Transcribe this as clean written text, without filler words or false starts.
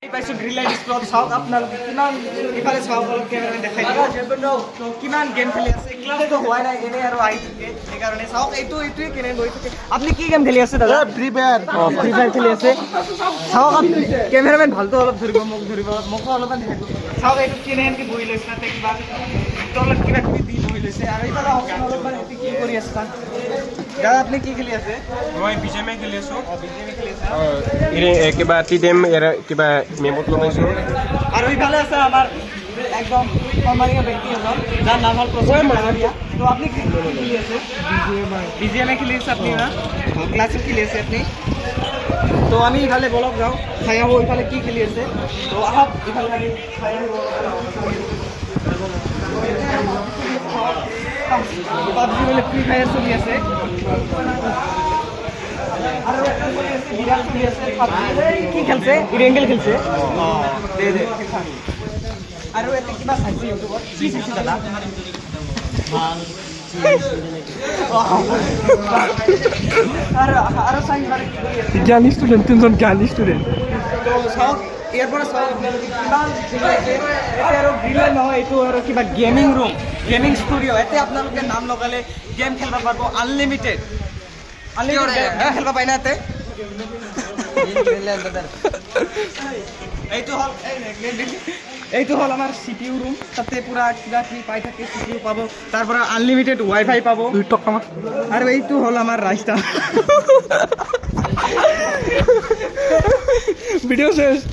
পাইছো green light spot চাওক আপোনালোকে কিমান ইফালে চাওক অলপ কেমেৰা দেখাই দিব তো কিমান গেম খেলি আছে ক্লাবটো হোৱা নাই এনে আৰু আহি থাকে সেইকাৰণে চাওক এইটোৱে কেনে গৈ থাকে আপুনি কি গেম খেলি আছে দাদা ফ্ৰী ফায়াৰ ফ্ৰী ফায়াৰ খেলি আছে চাওক আপুনি কেমেৰামেন ভালটো অলপ ধৰিব মোক অলপমান দেখাই দিব চাওক এইটো কেনে এনেকৈ বহি লৈছে তাতে কিবা তলত কিবা কিবি দি বহি লৈছে আৰু এইফালে অলপমান কি কৰি আছে তাত দাদা আপুনি কি খেলি আছে মই বিজেমে খেলি আছোঁ বিজেপি খেলি আছে কিবা টিডেম কিবা মেমত লগাইছোঁ আৰু ইফালে আছে আমাৰ একদম সন্মানীয় ব্যক্তি এজন যাৰ নাম হ'ল প্ৰচুৰ মানৱীয়া তো আপুনি কি খেলি আছে বিজিএমে খেলি আছে আপুনি না ক্লাছিক খেলি আছে আপুনি তো আমি ইফালে বলক যাওঁ চাই আহোঁ ইফালে কি খেলি আছে তো আহক ইফালে আমি চাই আহিব পাবজি বোলে ফ্ৰী ফায়াৰ চলি আছে আৰু এটা চলি আছে বিৰাট চলি আছে কি খেলছে ইৰেংগেল খেলছে দে আৰু এটা কিবা চাইছে ইউটিউবত কি চাইছে দাদা আৰু চাই মানে কি কৰি আছে জ্ঞানী ষ্টুডেণ্ট তিনিজন জ্ঞানী ষ্টুডেণ্ট তো চাওক ইয়াৰ পৰা চাওক আপোনালোকে কিমান ধুনীয়াকৈ এতিয়া আৰু গ্ৰীণ নহয় এইটো আৰু কিবা গেমিং ৰুম গেমিং ষ্টুডিঅ' ইয়াতে আপোনালোকে নাম লগালে গেম খেলিব পাৰিব আনলিমিটেড খেলিব পাই না ইয়াতে এইটো হ'ল আমাৰ চি পি ইউ ৰুম তাতে পূৰা কিবা কিবি পাই থাকে চি পি ইউ পাব তাৰ পৰা আনলিমিটেড ৱাই ফাই পাব আৰু এইটো হ'ল আমাৰ ৰাস্তা ভিডিঅ' চেছ